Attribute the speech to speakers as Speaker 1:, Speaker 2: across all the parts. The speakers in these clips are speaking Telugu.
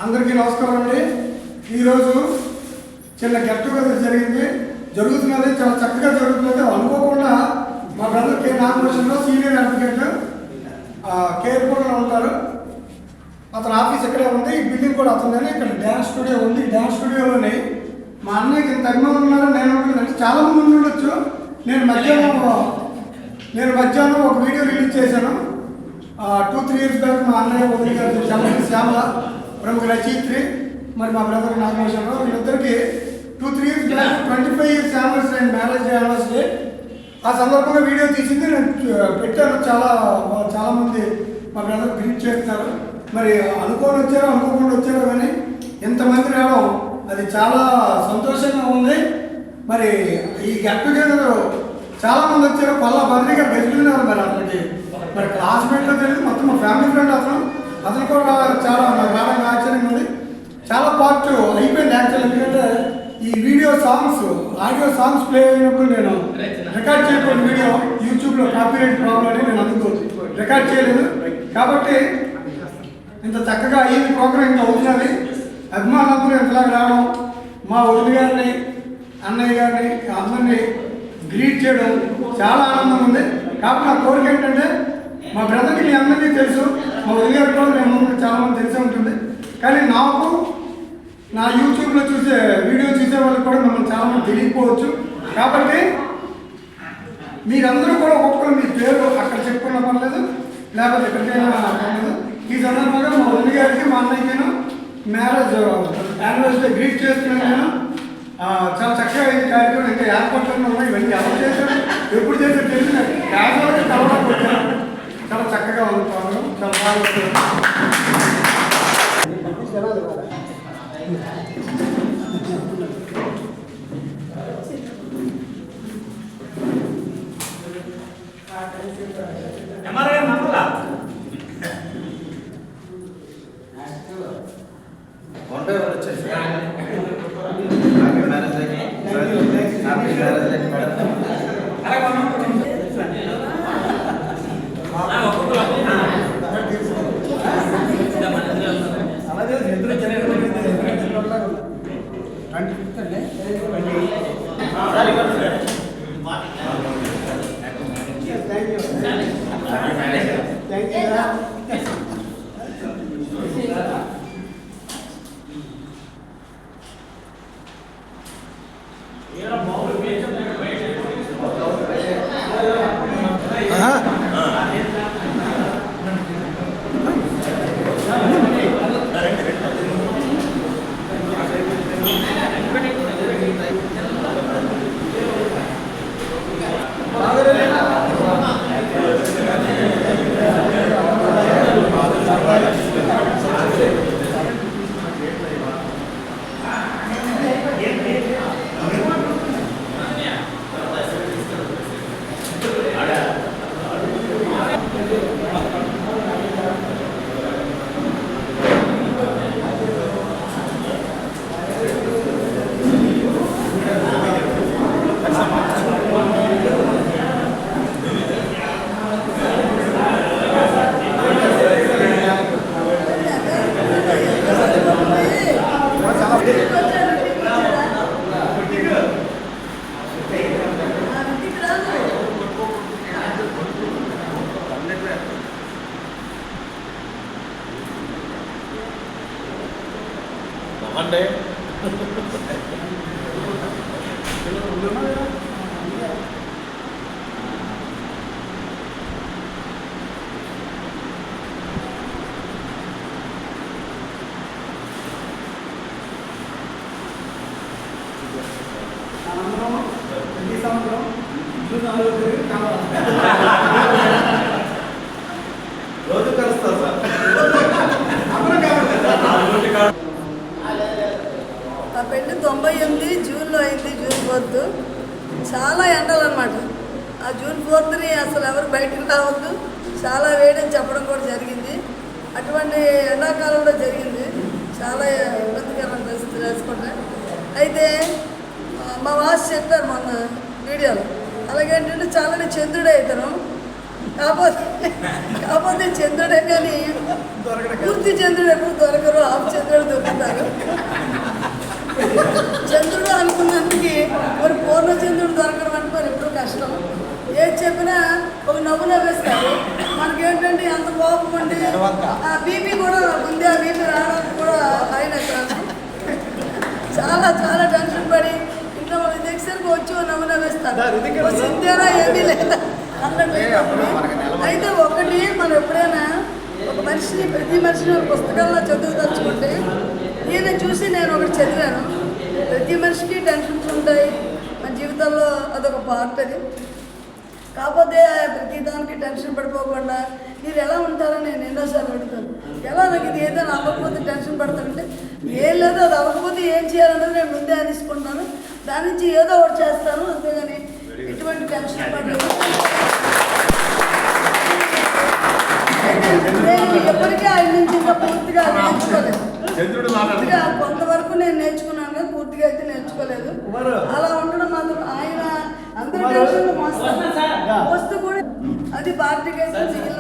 Speaker 1: అందరికీ నమస్కారం అండి. ఈరోజు చిన్న గెట్ టుగెదర్ జరుగుతున్నది చాలా చక్కగా జరుగుతున్నది. అనుకోకుండా మా బ్రదర్ కే నాగభూషణ్ సీనియర్ అడ్వకేట్ కేర్పూర్లో ఉంటారు. అతని ఆఫీస్ ఇక్కడే ఉంది. ఈ బిల్డింగ్ కూడా అతనిదని. ఇక్కడ డ్యాన్స్ స్టూడియో ఉంది. ఈ డ్యాన్స్ స్టూడియోలోని మా అన్నయ్యకి ఇంత అభిమానం ఉన్నారు. నేను అంటే చాలా మంది ఉండొచ్చు. నేను మధ్యాహ్నం ఒక వీడియో రిలీజ్ చేశాను. 2-3 years బ్యాక్ మా అన్నయ్య వదిలి గారు శ్యామల ప్రముఖ రచయిత్రి, మరి మా బ్రదర్ నాగభూషణ్ వీళ్ళిద్దరికి 2-3 years back 25 years anniversary and marriage anniversary. ఆ సందర్భంగా వీడియో తీసింది నేను పెట్టాను. చాలామంది మా బ్రదర్ గ్రీట్ చేస్తున్నారు. మరి అనుకోకుండా వచ్చారో కానీ ఎంతమంది రావడం అది చాలా సంతోషంగా ఉంది. మరి ఈ గెట్ టుగెదర్ చాలామంది వచ్చారు. పల్లా బద్రీ గారు గెలుచుకున్నారు. మరి అతనికి మరి క్లాస్మేట్లో తెలియదు, మొత్తం మా ఫ్యామిలీ ఫ్రెండ్ అతను కూడా చాలా నాకు రావడానికి ఆశ్చర్యంగా ఉంది. చాలా పార్ట్ అయిపోయింది యాక్చువల్. ఎందుకంటే ఈ ఆడియో సాంగ్స్ ప్లే అయినప్పుడు నేను రికార్డ్ చేయకూడదు. వీడియో యూట్యూబ్లో కాపీరైట్ ప్రాబ్లం అని నేను అందుకు రికార్డ్ చేయలేదు. కాబట్టి ఇంత చక్కగా ఈ ప్రోగ్రాం ఇంకా అవుతున్నది. అభిమానులందరూ ఇంతలాగా రావడం, మా వదిలి గారిని అన్నయ్య గారిని అందరినీ గ్రీట్ చేయడం చాలా ఆనందంగా ఉంది. కాబట్టి నా కోరిక ఏంటంటే మా బ్రదర్కి మీ అందరికీ తెలుసు, మా వదిలి గారికి కూడా మేము చాలామంది తెలిసే ఉంటుంది. కానీ నాకు నా యూట్యూబ్లో వీడియో చూసే వాళ్ళకి కూడా మిమ్మల్ని చాలామంది తెలియకపోవచ్చు. కాబట్టి మీరందరూ కూడా ఒక్కొక్కరు మీ పేరు అక్కడ చెప్పుకున్న పర్లేదు, లేకపోతే ఎక్కడికైనా పర్లేదు. ఈ సందర్భంగా మా వదిలి గారికి మా అన్నయ్యకి మ్యారేజ్ యానివర్సరీ గ్రీట్ చేస్తున్నాను. నేను చాలా చక్కగా అయింది కార్యక్రమం. ఇంకా ఏర్పాట్లన్నీ ఉన్నాయి. ఇవన్నీ ఎవరు చేశారు, ఎప్పుడు చేశారు తెలిసి క్యాజువల్గా కలవడానికి వచ్చాను. చాలా చక్కగా ఉంది ప్రోగ్రాం, చాలా బాగా వస్తుంది.
Speaker 2: అంటే రోజు కలుస్తారు సార్.
Speaker 3: నా పెళ్లి 98 జూన్లో అయింది. జూన్ 4th చాలా ఎండలు అనమాట. ఆ జూన్ 4th అసలు ఎవరు బయటకు రావద్దు, చాలా వేడని చెప్పడం కూడా జరిగింది. అటువంటి ఎండాకాలంలో జరిగింది. చాలా ఇబ్బందికరమైన పరిస్థితులు వేసుకుంటా. అయితే మా వాసు చెప్పారు మొన్న వీడియోలో, అలాగేంటంటే చాలా చంద్రుడే ఇతను. కాకపోతే చంద్రుడే కానీ పూర్తి చంద్రుడు ఎప్పుడు దొరకరు, హాఫ్ చంద్రుడు నమూనా వేస్తారు. మనకేంటంటే అంత కోపం ఉండి ఆ బీపీ కూడా నాకు ఉంది. ఆ బీపీ రావడానికి కూడా అయినట్టు చాలా చాలా టెన్షన్ పడి ఇంట్లో వాళ్ళు దగ్గరికి వచ్చి నమూనా వేస్తారు. సింతేనా ఏమీ లేదా అన్నట్టు. అయితే ఒకటి మనం ఎప్పుడైనా ఒక మనిషిని ప్రతి మనిషిని ఒక పుస్తకాల్లో చదువుదలుచుకుంటే ఈయన చూసి నేను ఒకటి చదివాను. ప్రతి మనిషికి టెన్షన్స్ ఉంటాయి మన జీవితంలో, అదొక పార్ట్ అది. కాకపోతే ప్రతి దానికి టెన్షన్ పడిపోకుండా మీరు ఎలా ఉంటారని నేను ఎన్నోసార్లు అడుగుతాను. ఎలా నాకు ఇది ఏదైనా అవ్వకపోతే టెన్షన్ పడతానంటే ఏం లేదు, అది అవ్వకపోతే ఏం చేయాలన్నది నేను ముందే అనేసుకుంటాను. దాని నుంచి ఏదో ఒకటి చేస్తాను, అంతేగాని ఎటువంటి టెన్షన్ పడలేదు. నేను ఎప్పటికీ ఆయన నుంచి ఇంకా పూర్తిగా నేర్చుకోలేదు. కొంతవరకు నేను నేర్చుకున్నాను కానీ పూర్తిగా అయితే నేర్చుకోలేదు. అలా ఉండడం మాత్రం ఆయన అందరూ టెన్షన్లు మోస్తూ కూడా అది పార్టీకి అయితే మిగిలిన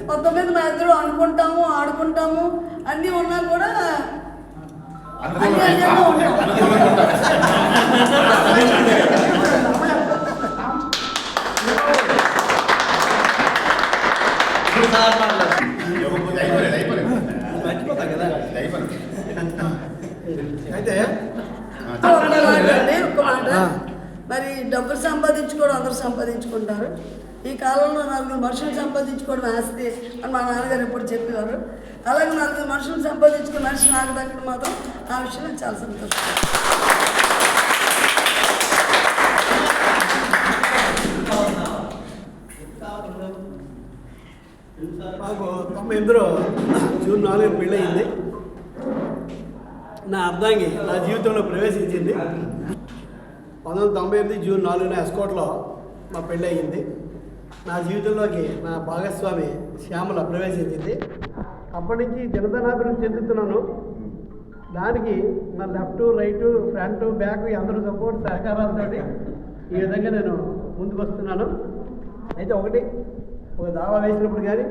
Speaker 3: మొత్తం మీద మా ఇద్దరు అనుకుంటాము, ఆడుకుంటాము, అన్నీ ఉన్నా కూడా అన్యోన్యంగా ఉంటాం.
Speaker 1: అయితే
Speaker 3: ఒక్క మాట, మరి డబ్బులు సంపాదించుకోవడం అందరూ సంపాదించుకుంటారు. ఈ కాలంలో 4 మనుషులు సంపాదించుకోవడం ఆస్తి అని మా నాన్నగారు ఎప్పుడు చెప్పేవారు. అలాగే 4 మనుషులు సంపాదించుకున్న మనిషి నాకు దక్కడం మాత్రం ఆ విషయంలో చాలా సంతోషం.
Speaker 4: మాకు 98లో జూన్ 4 పెళ్ళి అయింది. నా అర్ధాంగి నా జీవితంలో ప్రవేశించింది. 1998 జూన్ 4న ఎస్కోట్లో మా పెళ్ళి అయ్యింది. నా జీవితంలోకి నా భాగస్వామి శ్యామల ప్రవేశించింది. అప్పటి నుంచి దినదనాభివృద్ధి చెందుతున్నాను. దానికి నా లెఫ్ట్, రైటు, ఫ్రంట్, బ్యాక్ అందరూ సపోర్ట్ సహకారాలతో ఈ విధంగా నేను ముందుకు వస్తున్నాను. అయితే ఒక దావా వేసినప్పుడు కానీ,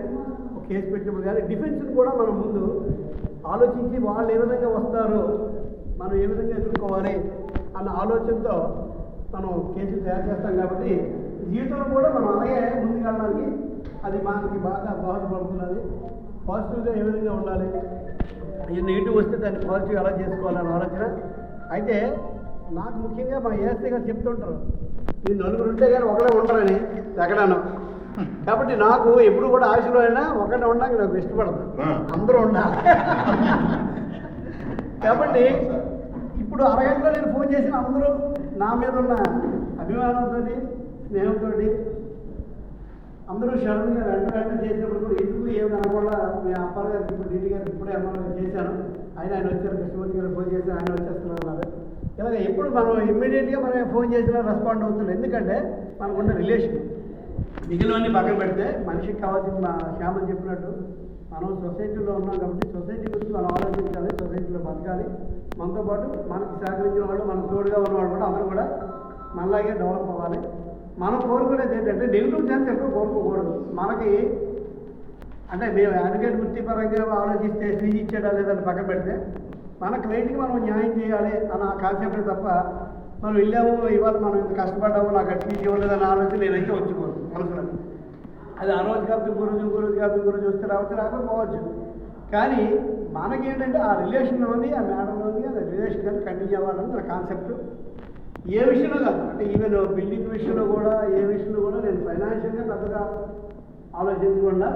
Speaker 4: ఒక కేసు పెట్టినప్పుడు కానీ డిఫెన్స్ని కూడా మనం ముందు ఆలోచించి వాళ్ళు ఏ విధంగా వస్తారు, మనం ఏ విధంగా ఎదుర్కోవాలి అన్న ఆలోచనతో మనం కేసులు తయారు చేస్తాం. కాబట్టి జీవితంలో కూడా మనం అలాగే ముందుకు వెళ్ళడానికి అది మనకి బాగా దోహదపడుతున్నది. పాజిటివ్గా ఏ విధంగా ఉండాలి, ఈ నెగిటివ్ వస్తే దాన్ని పాజిటివ్ ఎలా చేసుకోవాలన్న ఆలోచన. అయితే నాకు ముఖ్యంగా మా ఏఎస్ఐ గారు చెప్తుంటారు, మీరు 4 ఉంటే కానీ ఒకడే ఉంటారని ఎక్కడాను. కాబట్టి నాకు ఎప్పుడు కూడా ఆశలో అయినా ఒకటే ఉండడానికి నాకు ఇష్టపడదు, అందరూ ఉండాలి. కాబట్టి ఇప్పుడు అరగంటలో నేను ఫోన్ చేసిన అందరూ నా మీద ఉన్న అభిమానంతో, స్నేహంతో అందరూ షడన్గా వెంట చేసినప్పుడు కూడా ఎందుకు ఏమి అనకుండా మీ అప్పారు గారికి ఇప్పుడు డీటీ గారికి ఇప్పుడే అమ్మాయి చేశాను. ఆయన వచ్చారు, కృష్ణమూర్తి గారు ఫోన్ చేసి ఆయన వచ్చేస్తున్నారు. ఇలాగ ఎప్పుడు మనం ఇమ్మీడియట్గా మనం ఫోన్ చేసినా రెస్పాండ్ అవుతుంది. ఎందుకంటే మనకున్న రిలేషన్ మిగిలినవన్నీ పక్కన పెడితే మనిషికి కావాల్సిన మా శ్యామలు చెప్పినట్టు మనం సొసైటీలో ఉన్నాం కాబట్టి సొసైటీ గురించి మనం ఆలోచించాలి, సొసైటీలో బతకాలి. మనతో పాటు మనకి సహకరించిన వాళ్ళు, మనకు తోడుగా ఉన్నవాళ్ళు కూడా అందరూ కూడా మనలాగే డెవలప్ అవ్వాలి. మనం కోరుకునేది ఏంటంటే నెగిటివ్ ఛాన్స్ ఎక్కువ కోరుకోకూడదు. మనకి అంటే మేము అడ్వకేట్ వృత్తిపరంగా ఆలోచిస్తే ఫీజు ఇచ్చేయడా లేదని పక్కన పెడితే మన క్లయింట్కి మనం న్యాయం చేయాలి అన్న కాన్సెప్ట్ తప్ప మనం వెళ్ళాము ఇవాళ మనం ఇంత కష్టపడ్డాము నాకు ఫీజు ఇవ్వలేదన్న ఆలోచన నేనైతే వచ్చుకోను మనసులో. అది ఆ రోజు కాబట్టి గురుజు వస్తే రాకపోవచ్చు. కానీ మనకేంటంటే ఆ రిలేషన్లోని, ఆ మేడంలోని ఆ రిలేషన్ కానీ కంటిన్యూ అవ్వాలని నా కాన్సెప్ట్. ఏ విషయంలో కాదు, అంటే ఈవెన్ బిల్డింగ్ విషయంలో కూడా ఏ విషయంలో కూడా నేను ఫైనాన్షియల్గా పెద్దగా ఆలోచించకుండా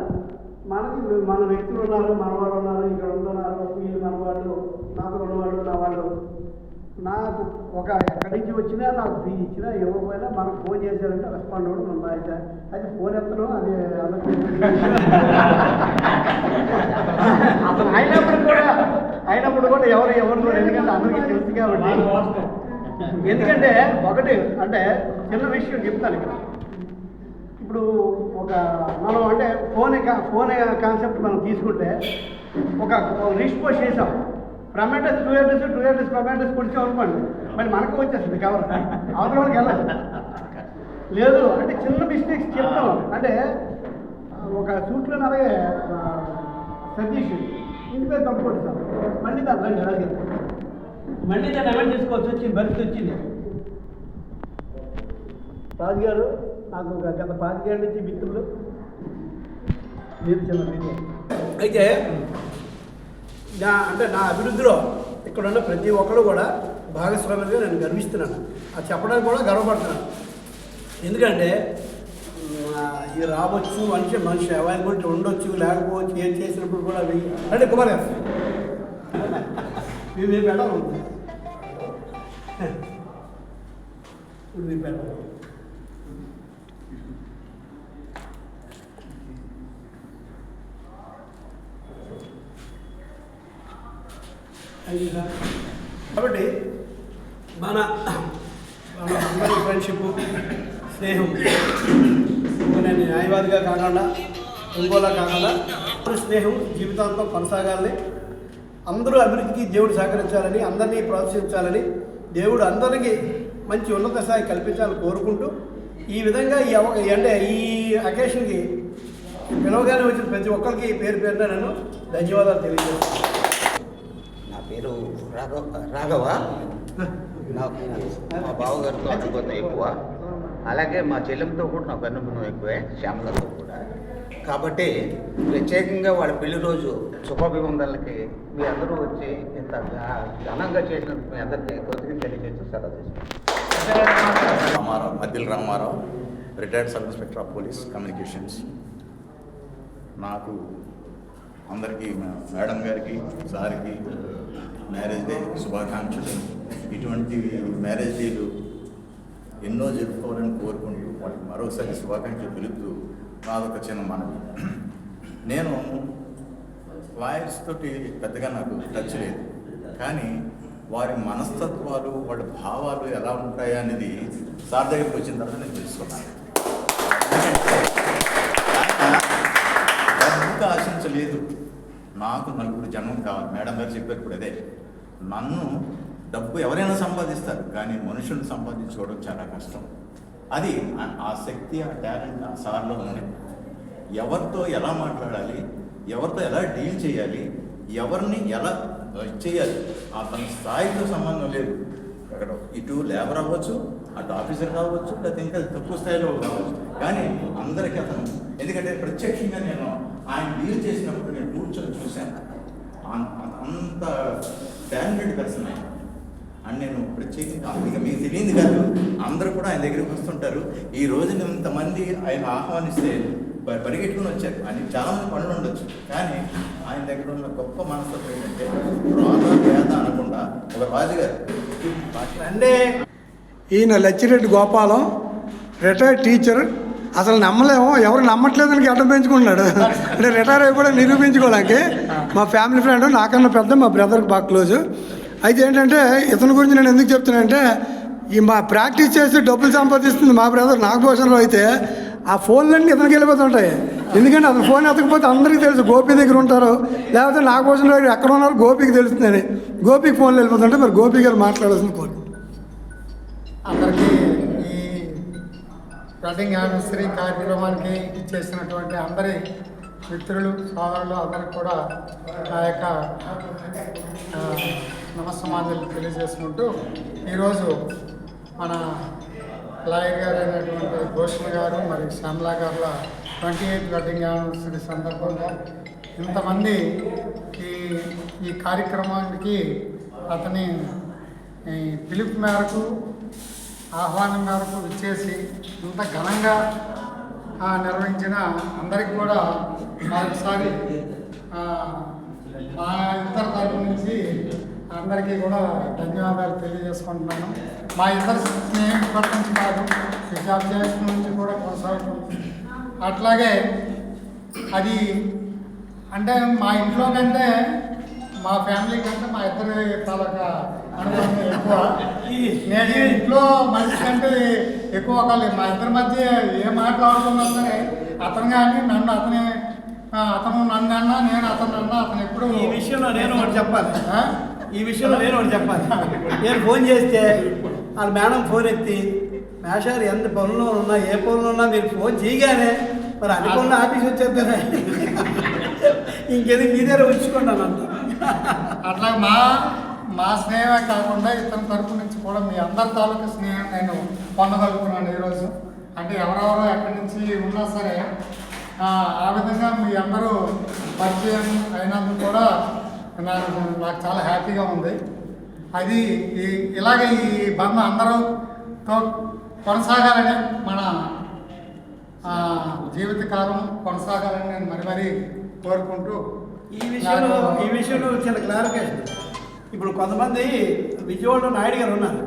Speaker 4: మన వ్యక్తులు ఉన్నారు, మన వాళ్ళు ఉన్నారు, ఇక్కడ ఉంటున్నారు, వీళ్ళు మన వాళ్ళు, నాకు ఉన్నవాళ్ళు, నా వాళ్ళు, నాకు ఎక్కడి నుంచి వచ్చినా నాకు ఫీ ఇచ్చినా ఇవ్వకపోయినా మనకు ఫోన్ చేశారంటే రెస్పాండ్ అవ్వడం మన బాధ్యత. అయితే ఫోన్ ఎత్తడం అది అసలు అయినప్పుడు కూడా ఎవరు ఎందుకంటే అందరికీ తెలుసు కాబట్టి. ఎందుకంటే ఒకటి అంటే చిన్న విషయం చెప్తాను ఇక్కడ. ఇప్పుడు మనం అంటే ఫోన్ కాన్సెప్ట్ మనం తీసుకుంటే ఒక లిస్ట్ పోస్ట్ చేసాం, ప్రొమాటోస్ 2 అడ్రస్ ప్రొమాటోస్ కొడితే అనుకోండి, మళ్ళీ మనకు వచ్చేస్తుంది కవర్, అవతల వాళ్ళకి వెళ్ళాలి. లేదు అంటే చిన్న మిస్టేక్స్ చెప్తాం. అంటే ఒక సూట్లో అలాగే సతీష్ ఇంటి పేరు తప్పు కొట్టాం, మళ్ళీ దాన్ని అలాగే మళ్ళీ దాన్ని అవాయిడ్ చేసుకోవాల్సి వచ్చింది, పరిస్థితి వచ్చింది. రాజుగారు నాకు గత 5 ఏళ్ళ నుంచి మిత్రులు మీరు చిన్న మీడియా. అయితే నా అభివృద్ధిలో ఇక్కడ ఉన్న ప్రతి ఒక్కరు కూడా భాగస్వామిగా నేను గర్విస్తున్నాను. అది చెప్పడానికి కూడా గర్వపడుతున్నాను. ఎందుకంటే ఈ రావచ్చు మనిషి అవైలబిలిటీ ఉండొచ్చు, లేకపోవచ్చు, ఏం చేసినప్పుడు కూడా అవి అంటే కుమార్ గారు మీరు పెట్టాలి మీరు పెట్టాలి. కాబట్టి మన అందరి ఫ్రెండ్షిప్ స్నేహం నేను న్యాయవాదిగా కాకుండా ఇంకోలా కాకుండా స్నేహం జీవితాంతం కొనసాగాలని, అందరూ అభివృద్ధికి దేవుడు సహకరించాలని, అందరినీ ప్రోత్సహించాలని, దేవుడు అందరికీ మంచి ఉన్నత స్థాయి కల్పించాలని కోరుకుంటూ ఈ విధంగా ఈ అకేషన్కి పిలవగానే వచ్చిన ప్రతి ఒక్కరికి పేరు పేరున నేను ధన్యవాదాలు తెలియజేస్తాను.
Speaker 5: నా పేరు రాఘవ. నాకు మా బావగారితో అనుబంధం ఎక్కువ, అలాగే మా చెల్లెంతో కూడా నాకు అనుబంధం ఎక్కువే, శ్యామలతో కూడా. కాబట్టి ప్రత్యేకంగా వాళ్ళ పెళ్లి రోజు శుభాభివందనలకి మీ అందరూ వచ్చి ఇంత ఘనంగా చేసినందుకు మీ అందరికీ కొద్దిగా తెలియజేస్తూ సెలవు తీసుకుంటాం.
Speaker 6: Maddila Ramarao, retired sub inspector of police communications. నాకు అందరికీ మేడం గారికి, సార్కి మ్యారేజ్ డే శుభాకాంక్షలు. ఇటువంటి మ్యారేజ్ డేలు ఎన్నో జరుపుకోవాలని కోరుకుంటూ వాళ్ళకి మరోసారి శుభాకాంక్షలు తెలుపుతూ నాదొక చిన్న మనవి. నేను లాయర్స్ తోటి పెద్దగా నాకు టచ్ లేదు, కానీ వారి మనస్తత్వాలు, వాళ్ళ భావాలు ఎలా ఉంటాయా అనేది సార్ దగ్గరికి వచ్చిన తర్వాత నేను తెలుసుకున్నాను. ఎందుకు ఆశించలేదు, నాకు నలుగురు జన్మం కావాలి. మేడం గారు చెప్పారు ఇప్పుడు అదే, నన్ను డబ్బు ఎవరైనా సంపాదిస్తారు, కానీ మనుషులను సంపాదించుకోవడం చాలా కష్టం. అది ఆ శక్తి, ఆ టాలెంట్ ఆ సార్లో ఉంది. ఎవరితో ఎలా మాట్లాడాలి, ఎవరితో ఎలా డీల్ చేయాలి, ఎవరిని ఎలా చేయాలి, అతని స్థాయితో సంబంధం లేదు. అక్కడ ఇటు లేబర్ అవ్వచ్చు, అటు ఆఫీసర్ కావచ్చు, లేకపోతే ఇంకా తక్కువ స్థాయిలో కావచ్చు, కానీ అందరికీ అతను, ఎందుకంటే ప్రత్యక్షంగా నేను ఆయన డీల్ చేసినప్పుడు నేను కూర్చొని చూశాను. అంత టాలెంటెడ్ పర్సన్ ఆయన. అని నేను ప్రత్యేకంగా ఇక మీకు తెలియదు కాదు, అందరూ కూడా ఆయన దగ్గరికి వస్తుంటారు. ఈ రోజున ఇంతమంది ఆయన ఆహ్వానిస్తే పరిగెట్టుకుని వచ్చారు. ఆయనకి చాలామంది పనులు ఉండొచ్చు, కానీ ఆయన దగ్గర ఉన్న గొప్ప మనస్తత్వం ఏంటంటే రాధా పేద అనకుండా ఒక రాజుగారు
Speaker 1: అంటే ఈయన లచ్చిరెడ్డి గోపాలం, రిటైర్డ్ టీచర్. అసలు నమ్మలేము, ఎవరు నమ్మట్లేదని అడ్డం పెంచుకున్నాడు. అంటే రిటైర్ అయ్యి కూడా నిరూపించుకోవడానికి మా ఫ్యామిలీ ఫ్రెండ్, నాకన్నా పెద్ద, మా బ్రదర్కి బాగా క్లోజు. అయితే ఏంటంటే ఇతని గురించి నేను ఎందుకు చెప్తున్నానంటే, ఈ మా ప్రాక్టీస్ చేసి డబ్బులు సంపాదిస్తుంది మా బ్రదర్ నాగభూషణరావు. అయితే ఆ ఫోన్లన్నీ ఇతనికి వెళ్ళిపోతుంటాయి. ఎందుకంటే అతను ఫోన్ ఎత్తకపోతే అందరికీ తెలుసు గోపి దగ్గర ఉంటారు, లేకపోతే నాగభూషణరావు ఎక్కడ ఉన్నారో గోపికి తెలుస్తుందని. గోపికి ఫోన్లు వెళ్ళిపోతుంటే మరి గోపి గారు మాట్లాడాల్సింది కోరు.
Speaker 7: అందరికీ ఈ వెడ్డింగ్ యానివర్సరీ కార్యక్రమానికి చేసినటువంటి అందరి మిత్రులు, సోదరులు అందరికి కూడా నా యొక్క నమస్సమాజాలు తెలియజేసుకుంటూ, ఈరోజు మన లాయర్ గారు అయినటువంటి భూషణ్ గారు మరియు శ్యామలా గారుల 28th వెడ్డింగ్ యానివర్సరీ సందర్భంగా ఇంతమంది ఈ కార్యక్రమానికి అతని పిలుపు మేరకు, ఆహ్వానం మేరకు ఇచ్చేసి ఇంత ఘనంగా నిర్వహించిన అందరికి కూడా మరొకసారి మా ఇద్దరు తరపు నుంచి అందరికీ కూడా ధన్యవాదాలు తెలియజేసుకుంటున్నాను. మా ఇద్దరు స్నేహం ఇప్పటి నుంచి కాదు, విద్యాభ్యాసం నుంచి కూడా కొనసాగుతుంది. అట్లాగే అది అంటే మా ఇంట్లో కంటే మా ఫ్యామిలీ కంటే మా ఇద్దరి తాలూకా అనుభవం ఎక్కువ. నేను ఇంట్లో మనిషి కంటే ఎక్కువ కాదు. మా ఇద్దరి మధ్య ఏ మాట్లాడుతున్నా సరే అతను కానీ నన్ను అతను నన్ను అన్నా, నేను అతను అన్నా, అతను ఎప్పుడు
Speaker 4: ఈ విషయంలో నేను ఒకటి చెప్పాలి. నేను ఫోన్ చేస్తే వాళ్ళ మేడం ఫోన్ ఎత్తి, మేషారు ఎంత పనుల్లో ఉన్నా, ఏ పనులు ఉన్నా మీరు ఫోన్ చేయగానే మరి అన్ని పనులు ఆఫీస్ వచ్చేద్దానే, ఇంకేది మీ దగ్గర ఉంచుకున్నాను అంత.
Speaker 7: అట్లా మా స్నేహమే కాకుండా ఇతని తరపు నుంచి కూడా మీ అందరి తాలూకు స్నేహం నేను పొందగలుగుతున్నాను ఈరోజు. అంటే ఎవరెవరో ఎక్కడి నుంచి ఉన్నా సరే ఆ విధంగా మీ అందరూ పరిచయం అయినందుకు కూడా నాకు చాలా హ్యాపీగా ఉంది. అది ఇలాగే ఈ బంధం అందరూతో కొనసాగాలని, మన జీవితకాలం కొనసాగాలని నేను మరీ కోరుకుంటూ
Speaker 4: ఈ విషయంలో చిన్న క్లారిఫికేషన్. ఇప్పుడు కొంతమంది విజయవాడలో నాయుడు గారు ఉన్నారు.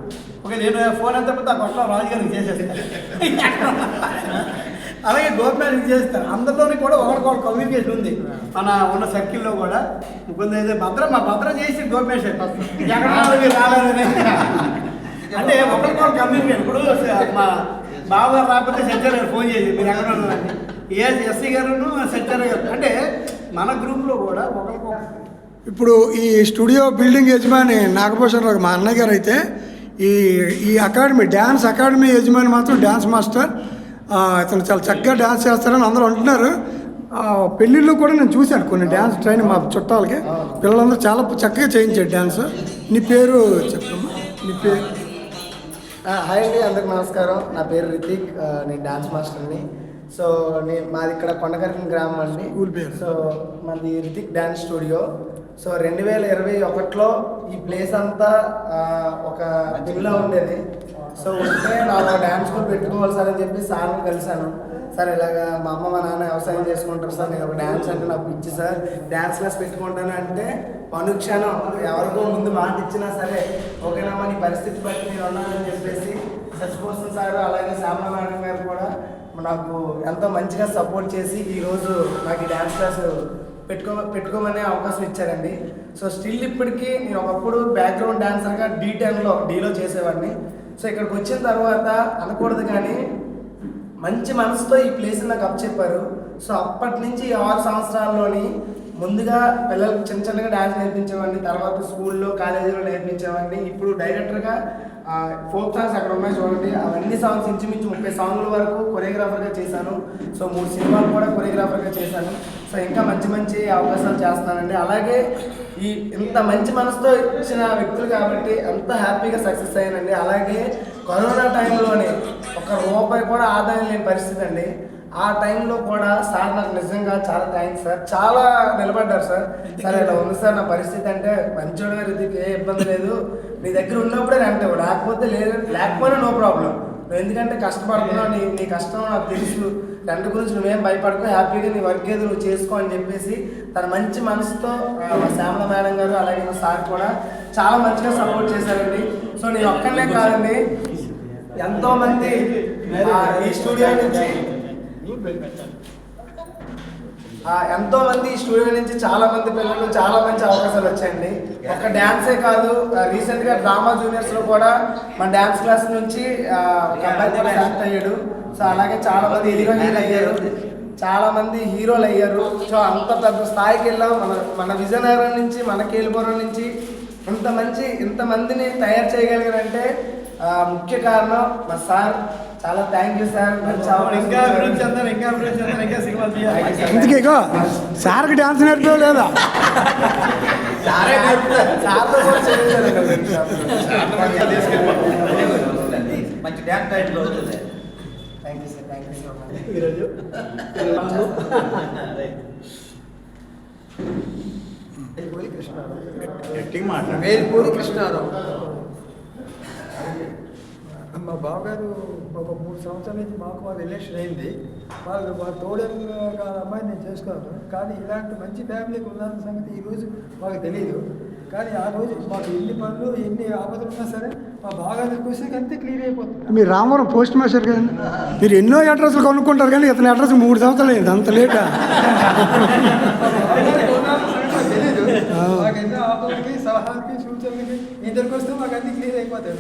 Speaker 4: ఓకే, నేను ఫోన్ ఎంత పెద్ద కొట్ల రాజు గారికి చేసేస్తాను, అలాగే గవర్నమెంట్కి చేస్తాను. అందరిలోని కూడా ఒకరికొకరు కమ్యూనికేషన్ ఉంది మన ఉన్న సర్కిల్లో కూడా. కొంత భద్ర చేసి గవర్నమెంట్ ఎక్కడ రాలేదని అంటే ఒకరికొకరు కమ్యూనికేషన్. ఇప్పుడు మా బావగారు రాకపోతే సత్యారు గారు ఫోన్ చేసి మీరు ఎక్కడ ఉన్నారండి, ఎస్సీ గారును సత్యారు గారు అంటే మన గ్రూప్లో కూడా ఒకరికొకరు.
Speaker 1: ఇప్పుడు ఈ స్టూడియో బిల్డింగ్ యజమాని నాగభూషణరావు మా అన్నయ్య గారు అయితే ఈ అకాడమీ డ్యాన్స్ అకాడమీ యజమాని మాత్రం డ్యాన్స్ మాస్టర్. ఇతను చాలా చక్కగా డ్యాన్స్ చేస్తారని అందరూ అంటున్నారు. పెళ్ళిళ్ళు కూడా నేను చూశాను కొన్ని డ్యాన్స్ ట్రైనింగ్ మా చుట్టాలకి. పిల్లలందరూ చాలా చక్కగా చేయించారు డ్యాన్స్. నీ పేరు చెప్పమ్మా, నీ పేరు?
Speaker 8: హాయ్ అండి, అందరికి నమస్కారం. నా పేరు రితిక్, నేను డాన్స్ మాస్టర్ని. సో మాది ఇక్కడ కొండకర్కం గ్రామం అండి.
Speaker 1: స్కూల్ పేరు?
Speaker 8: సో మాది రితిక్ డ్యాన్స్ స్టూడియో. సో 2021లో ఈ ప్లేస్ అంతా ఒక దిగులా ఉండేది. సో ఉంటే నాకు డ్యాన్స్ స్కూల్ పెట్టుకోవాలి సార్ అని చెప్పి సార్ని కలిశాను. సార్ ఇలాగా మా అమ్మ మా నాన్న వ్యవసాయం చేసుకుంటారు సార్, నేను ఒక డ్యాన్స్ అంటే నాకు పిచ్చి సార్, డ్యాన్స్ క్లాస్ పెట్టుకుంటాను అంటే అనుక్షణం ఎవరికో ముందు మాట ఇచ్చినా సరే ఓకేనమ్మా నీ పరిస్థితి బట్టి నేను ఉన్నానని చెప్పేసి సచిపోసం సార్ అలాగే శ్యామల మేడం గారు కూడా నాకు ఎంతో మంచిగా సపోర్ట్ చేసి ఈరోజు నాకు ఈ డ్యాన్స్ క్లాస్ పెట్టుకోమనే అవకాశం ఇచ్చారండి. సో స్టిల్ ఇప్పటికీ నేను ఒకప్పుడు బ్యాక్గ్రౌండ్ డాన్సర్గా డీలో చేసేవాడిని. సో ఇక్కడికి వచ్చిన తర్వాత అనకూడదు కానీ మంచి మనసుతో ఈ ప్లేస్ నాకు అప్పచెప్పారు. సో అప్పటి నుంచి 6 సంవత్సరాల్లోని ముందుగా పిల్లలకు చిన్నగా డ్యాన్స్ నేర్పించేవాడిని, తర్వాత స్కూల్లో కాలేజీలో నేర్పించేవాడిని. ఇప్పుడు డైరెక్టర్గా ఫోక్ సాంగ్స్ అక్కడ ఉన్నాయి చూడండి, అవన్నీ సాంగ్స్ ఇంచుమించు 30 సాంగ్ల వరకు కొరియోగ్రాఫర్గా చేశాను. సో 3 సినిమాలు కూడా కొరియోగ్రాఫర్గా చేశాను. సో ఇంకా మంచి అవకాశాలు చేస్తున్నానండి. అలాగే ఇంత మంచి మనసుతో ఇచ్చిన వ్యక్తులు కాబట్టి అంత హ్యాపీగా సక్సెస్ అయ్యానండి. అలాగే కరోనా టైంలోనే ₹1 కూడా ఆదాయం లేని పరిస్థితి అండి. ఆ టైంలో కూడా సార్ నాకు నిజంగా చాలా థ్యాంక్స్ సార్, చాలా నిలబడ్డారు సార్. సరే ఇలా ఉంది సార్ నా పరిస్థితి అంటే, మంచోడు గారు ఇది ఏ ఇబ్బంది లేదు, నీ దగ్గర ఉన్నప్పుడే రెంట్ లేకపోయినా నో ప్రాబ్లం, నువ్వు ఎందుకంటే కష్టపడుతున్నావు, నీ కష్టం నాకు తెలుసు, రెంట్ గురించి నువ్వేం భయపడుకో, హ్యాపీగా నీ వర్క్ ఏదో నువ్వు చేసుకో అని చెప్పేసి తన మంచి మనసుతో మా శ్యామల మేడం గారు అలాగే మా సార్ కూడా చాలా మంచిగా సపోర్ట్ చేశారండి. సో నేను ఒక్కనే కాదండి, ఎంతోమంది ఈ స్టూడియో నుంచి చాలా మంది పిల్లలు చాలా మంచి అవకాశాలు వచ్చాయండి. ఒక డ్యాన్సే కాదు, రీసెంట్గా డ్రామా జూనియర్స్లో కూడా మన డ్యాన్స్ క్లాస్ నుంచి ఒక అబ్బాయి కూడా సెలెక్ట్ అయ్యాడు. సో అలాగే చాలా మంది హీరోలు అయ్యారు. సో అంత పెద్ద స్థాయికి వెళ్ళాం. మన విజయనగరం నుంచి మన కేలుపురం నుంచి ఇంతమందిని తయారు చేయగలిగారంటే ముఖ్య కారణం మా సార్. చాలా థ్యాంక్ యూ సార్.
Speaker 4: ఇంకా అభివృద్ధి చెందారు, ఇంకా సినిమాలు తీయాలి.
Speaker 1: ఇందుకేగో సార్కి డ్యాన్స్ నేర్పో లేదా?
Speaker 5: మంచి డ్యాన్స్ టైటిల్ అవుతుంది.
Speaker 8: Thank you so much.
Speaker 4: ఈరోజు
Speaker 8: వేల్పూరి కృష్ణారావు.
Speaker 9: మా బావగారు ఒక 3 సంవత్సరాల నుంచి మాకు రిలేషన్ అయింది. వాళ్ళు తోడని అమ్మాయి నేను చేసుకోను, కానీ ఇలాంటి మంచి ఫ్యామిలీకి ఉన్న సంగతి ఈరోజు మాకు తెలియదు. కానీ ఆ రోజు మాకు ఎన్ని పనులు ఎన్ని ఆపదలు ఉన్నా సరే మా బావగారిని చూసి అంతే క్లియర్ అయిపోతుంది.
Speaker 1: మీరు రామవరం పోస్ట్ మాస్టర్ కదండి, మీరు ఎన్నో అడ్రస్లు కొనుక్కుంటారు కానీ ఇతని అడ్రస్ 3 సంవత్సరాలు అయింది, అంత లేటా?
Speaker 9: తెలీదు. మాకు ఎన్నో ఆపదలకి సలహాలకి సూచనలకి ఇద్దరికి వస్తే మాకు అన్ని క్లియర్ అయిపోతాయి.